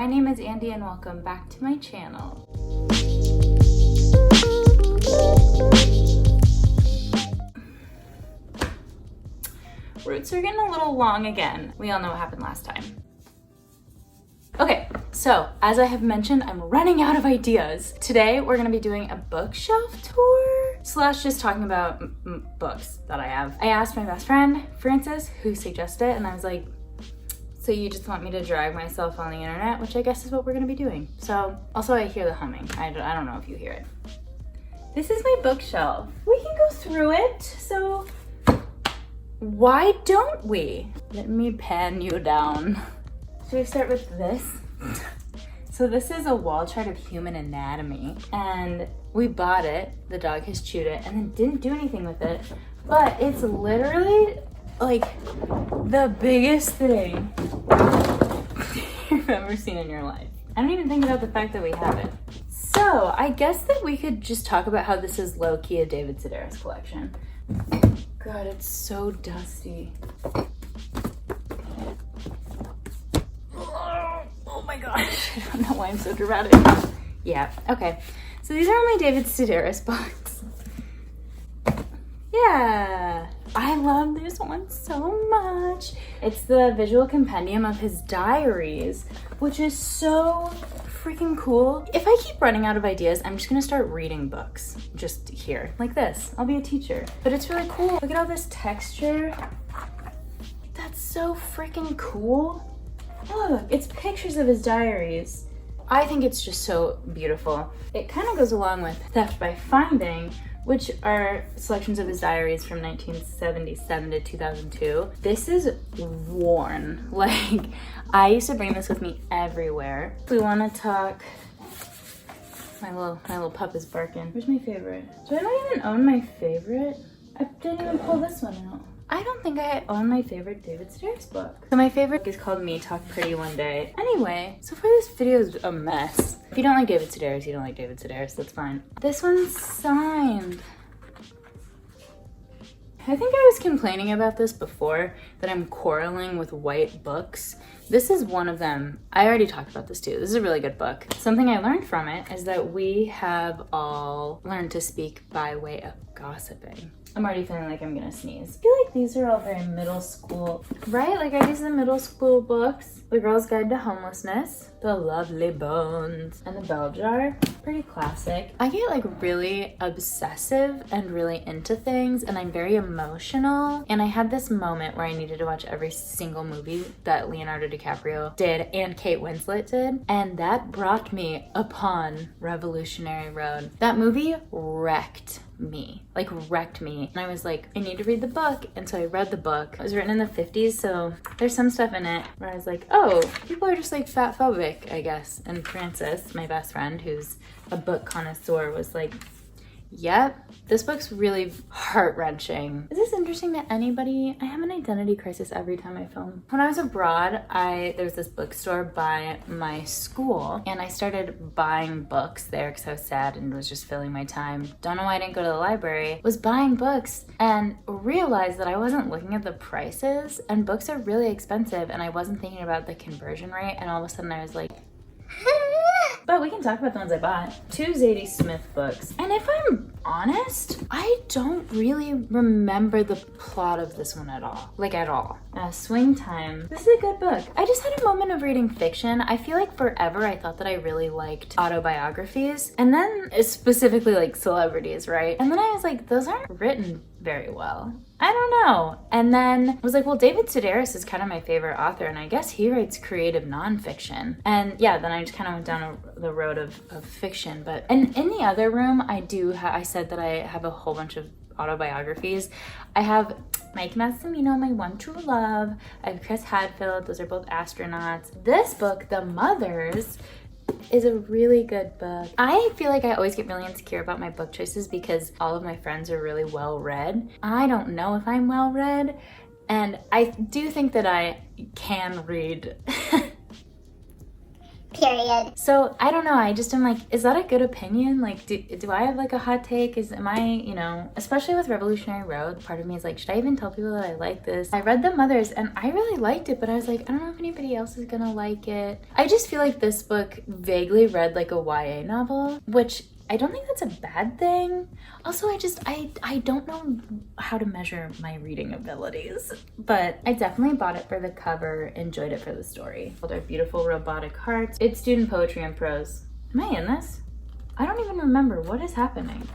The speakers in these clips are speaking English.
my name is Andy and welcome back to my channel. Roots are getting a little long again. We all know what happened last time. Okay, so as I have mentioned, I'm running out of ideas. Today we're gonna be doing a bookshelf tour slash just talking about books that I have. I asked my best friend, Frances, who suggested it, and I was like, so you just want me to drag myself on the internet, which I guess is what we're gonna be doing. So, also I hear the humming. I don't know if you hear it. This is my bookshelf. We can go through it, so why don't we? Let me pan you down. Should we start with this? So this is a wall chart of human anatomy, and we bought it, the dog has chewed it, and then didn't do anything with it, but it's literally like the biggest thing you've ever seen in your life. I don't even think about the fact that we have it. So I guess that we could just talk about how this is low-key a David Sedaris collection. God, it's so dusty. Oh my gosh, I don't know why I'm so dramatic. Yeah, okay. So these are all my David Sedaris books. Yeah, I love this one so much. It's the visual compendium of his diaries, which is so freaking cool. If I keep running out of ideas, I'm just gonna start reading books just here, like this. I'll be a teacher. But it's really cool. Look at all this texture. That's so freaking cool. Look, it's pictures of his diaries. I think it's just so beautiful. It kind of goes along with Theft by Finding, which are selections of his diaries from 1977 to 2002. This is worn. Like, I used to bring this with me everywhere. We wanna talk, my little pup is barking. Where's my favorite? Do I not even own my favorite? I didn't even pull this one out. I don't think I own my favorite David Sedaris book. So my favorite is called Me Talk Pretty One Day. Anyway, so far this video is a mess. If you don't like David Sedaris, you don't like David Sedaris, that's fine. This one's signed. I think I was complaining about this before, that I'm quarreling with white books. This is one of them. I already talked about this too. This is a really good book. Something I learned from it is that we have all learned to speak by way of gossiping. I'm already feeling like I'm gonna sneeze. I feel like these are all very middle school, right? Like, are these the middle school books? The Girl's Guide to Homelessness, The Lovely Bones, and The Bell Jar. Pretty classic. I get like really obsessive and really into things, and I'm very emotional. And I had this moment where I needed to watch every single movie that Leonardo DiCaprio did and Kate Winslet did. And that brought me upon Revolutionary Road. That movie wrecked me. And I was like, I need to read the book. And so I read the book. It was written in the 50s, so there's some stuff in it where I was like, oh, people are just like fat phobic, I guess. And Frances, my best friend, who's a book connoisseur, was like, yep, this book's really heart-wrenching. Is this interesting to anybody? I have an identity crisis every time I film. When I was abroad, there was this bookstore by my school, and I started buying books there because I was sad and was just filling my time. Don't know why I didn't go to the library. Was buying books and realized that I wasn't looking at the prices, and books are really expensive, and I wasn't thinking about the conversion rate, and all of a sudden I was like, but we can talk about the ones I bought. 2 Zadie Smith books. And if I'm honest, I don't really remember the plot of this one at all. Like, at all. Swing Time. This is a good book. I just had a moment of reading fiction. I feel like forever I thought that I really liked autobiographies. And then, specifically like celebrities, right? And then I was like, those aren't written very well. I don't know. And then I was like, well, David Sedaris is kind of my favorite author, and I guess he writes creative nonfiction. And yeah, then I just kind of went down the road of fiction. But and in the other room, I said that I have a whole bunch of autobiographies. I have Mike Massimino, My One True Love. I have Chris Hadfield. Those are both astronauts. This book, The Mothers, is a really good book. I feel like I always get really insecure about my book choices because all of my friends are really well read. I don't know if I'm well read, and I do think that I can read. period. So I don't know, I just am like, is that a good opinion? Like, do I have like a hot take? Am I, you know, especially with Revolutionary Road, part of me is like, should I even tell people that I like this? I read The Mothers and I really liked it, but I was like, I don't know if anybody else is gonna like it. I just feel like this book vaguely read like a YA novel, which I don't think that's a bad thing. Also, I don't know how to measure my reading abilities, but I definitely bought it for the cover, enjoyed it for the story. They're beautiful robotic hearts. It's student poetry and prose. Am I in this? I don't even remember what is happening.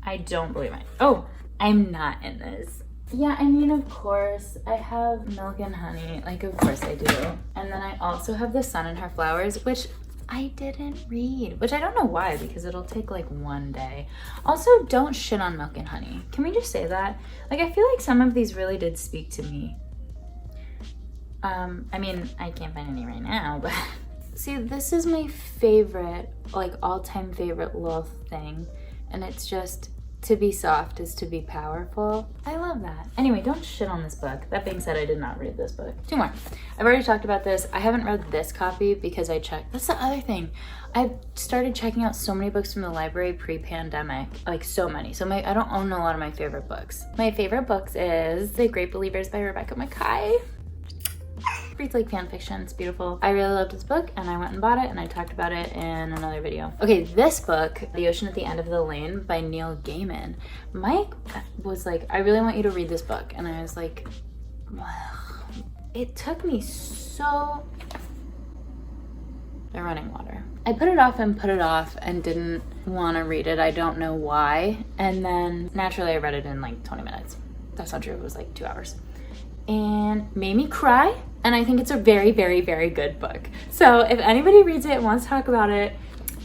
I don't believe it. Oh, I'm not in this. Yeah, I mean, of course, I have Milk and Honey, like, of course I do. And then I also have The Sun and Her Flowers, which I didn't read, which I don't know why, because it'll take like one day. Also, don't shit on Milk and Honey. Can we just say that? Like, I feel like some of these really did speak to me. I mean, I can't find any right now, but see, this is my favorite, like, all-time favorite love thing, and it's just, to be soft is to be powerful. I love that. Anyway, don't shit on this book. That being said, I did not read this book. Two more. I've already talked about this. I haven't read this copy because I checked. That's the other thing. I've started checking out so many books from the library pre-pandemic, like so many. So I don't own a lot of my favorite books. My favorite books is The Great Believers by Rebecca Makkai. Reads like fan fiction, it's beautiful. I really loved this book and I went and bought it and I talked about it in another video. Okay, this book, The Ocean at the End of the Lane by Neil Gaiman. Mike was like, I really want you to read this book. And I was like, well, it took me so... They're running water. I put it off and didn't want to read it. I don't know why. And then naturally I read it in like 20 minutes. That's not true, it was like 2 hours. And made me cry. And I think it's a very, very, very good book. So if anybody reads it and wants to talk about it,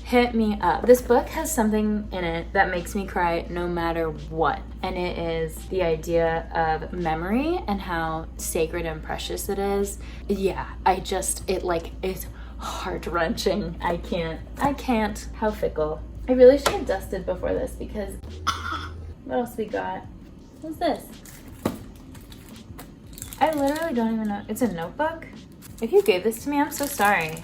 hit me up. This book has something in it that makes me cry no matter what. And it is the idea of memory and how sacred and precious it is. Yeah, it's heart-wrenching. I can't. How fickle. I really should have dusted before this because what else we got? What's this? I literally don't even know. It's a notebook? If you gave this to me, I'm so sorry.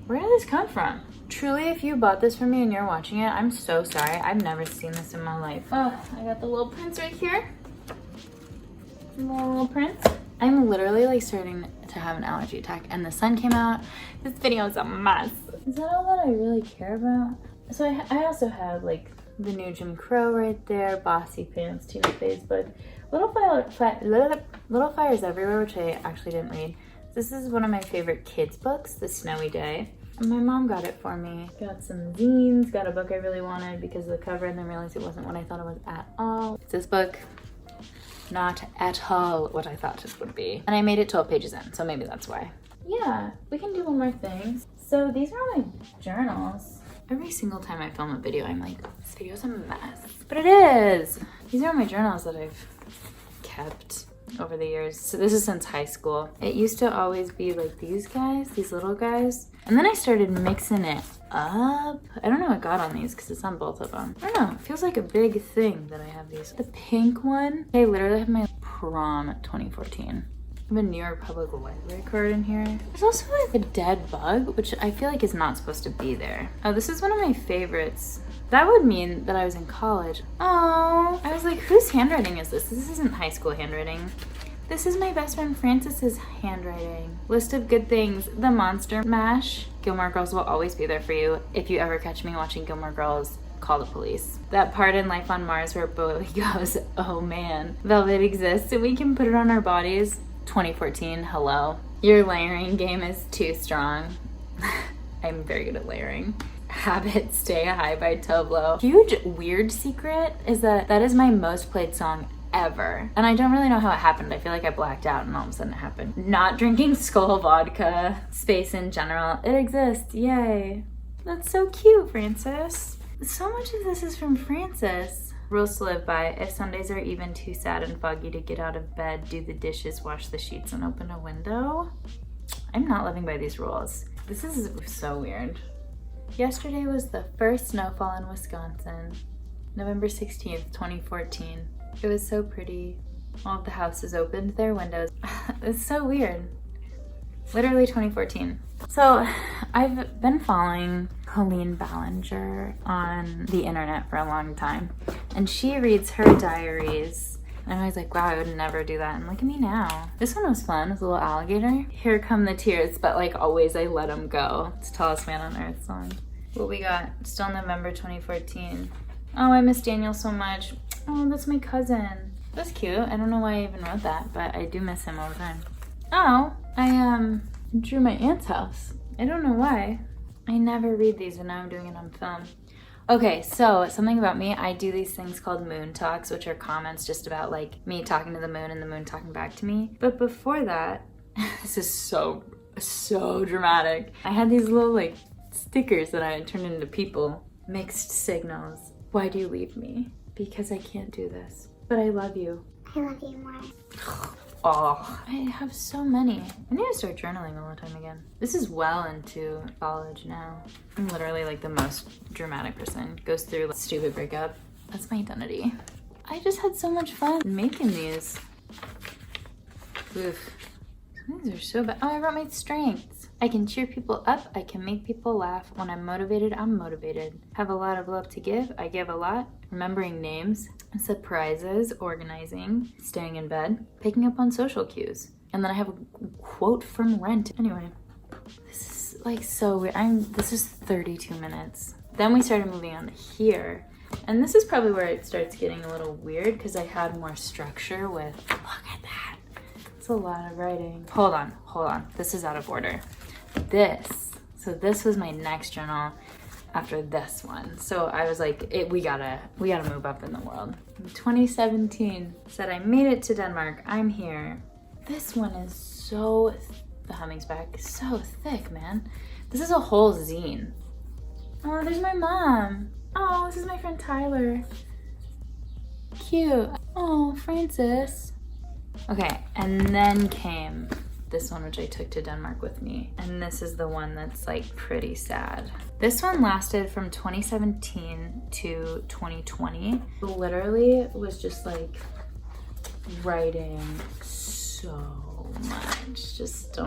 Where did this come from? Truly, if you bought this for me and you're watching it, I'm so sorry. I've never seen this in my life. Oh, I got the little prints right here. Little prints. I'm literally like starting to have an allergy attack and the sun came out. This video is a mess. Is that all that I really care about? So I also have like the new Jim Crow right there, Bossy Pants, Tina Fey's book. Little Fires Everywhere, which I actually didn't read. This is one of my favorite kids books, The Snowy Day. And my mom got it for me. Got some zines, got a book I really wanted because of the cover and then realized it wasn't what I thought it was at all. This book, not at all what I thought it would be. And I made it 12 pages in, so maybe that's why. Yeah, we can do one more thing. So these are my journals. Every single time I film a video, I'm like, this video's a mess. But it is! These are my journals that I've kept over the years. So this is since high school. It used to always be like these guys, these little guys. And then I started mixing it up. I don't know what got on these because it's on both of them. I don't know, it feels like a big thing that I have these. The pink one, I literally have my prom 2014. I have a New York Public Library card in here. There's also like a dead bug, which I feel like is not supposed to be there. Oh, this is one of my favorites. That would mean that I was in college. Oh, I was like, whose handwriting is this? This isn't high school handwriting. This is my best friend Francis's handwriting. List of good things, The Monster Mash. Gilmore Girls will always be there for you. If you ever catch me watching Gilmore Girls, call the police. That part in Life on Mars where Bowie goes, oh man, Velvet exists and we can put it on our bodies. 2014, hello. Your layering game is too strong. I'm very good at layering. Habit Stay High by Toblo. Huge weird secret is that is my most played song ever. And I don't really know how it happened. I feel like I blacked out and all of a sudden it happened. Not drinking Skull vodka. Space in general. It exists. Yay. That's so cute, Francis. So much of this is from Francis. Rules to live by. If Sundays are even too sad and foggy to get out of bed, do the dishes, wash the sheets, and open a window. I'm not living by these rules. This is so weird. Yesterday was the first snowfall in Wisconsin. November 16th, 2014. It was so pretty. All of the houses opened their windows. It's so weird. Literally 2014. So I've been following Colleen Ballinger on the internet for a long time, and she reads her diaries. And I was like, wow, I would never do that. And look at me now. This one was fun with a little alligator. Here come the tears, but like always I let them go. It's Tallest Man on Earth song. What we got? Still November 2014. Oh, I miss Daniel so much. Oh, that's my cousin. That's cute. I don't know why I even wrote that, but I do miss him all the time. Oh, I drew my aunt's house. I don't know why. I never read these, and now I'm doing it on film. Okay, so something about me, I do these things called moon talks, which are comments just about like me talking to the moon and the moon talking back to me. But before that, this is so dramatic. I had these little like stickers that I had turned into people. Mixed signals. Why do you leave me? Because I can't do this. But I love you. I love you more. Oh, I have so many. I need to start journaling all the time again. This is well into college now. I'm literally like the most dramatic person. Goes through like stupid breakup. That's my identity. I just had so much fun making these. Oof. These are so bad. Oh, I wrote my strengths. I can cheer people up. I can make people laugh. When I'm motivated, I'm motivated. Have a lot of love to give. I give a lot. Remembering names. Surprises, organizing, staying in bed, picking up on social cues. And then I have a quote from Rent. Anyway, this is like so weird. This is 32 minutes. Then we started moving on to here. And this is probably where it starts getting a little weird because I had more structure with, look at that. It's a lot of writing. Hold on. This is out of order. So this was my next journal after this one. So I was like, we gotta move up in the world. 2017 said I made it to Denmark. I'm here. This one is so, the humming's back, so thick, man. This is a whole zine. Oh, there's my mom. Oh, this is my friend Tyler. Cute. Oh, Francis. Okay, and then came this one, which I took to Denmark with me. And this is the one that's like pretty sad. This one lasted from 2017 to 2020. Literally was just like writing so much. Just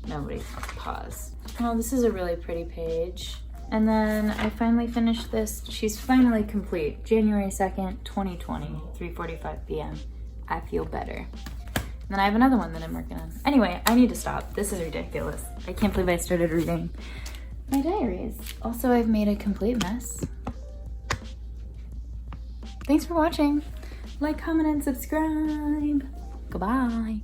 nobody pause. Oh, this is a really pretty page. And then I finally finished this. She's finally complete. January 2nd, 2020, 3:45 p.m. I feel better. And then I have another one that I'm working on. Anyway, I need to stop. This is ridiculous. I can't believe I started reading my diaries. Also, I've made a complete mess. Thanks for watching. Like, comment, and subscribe. Goodbye.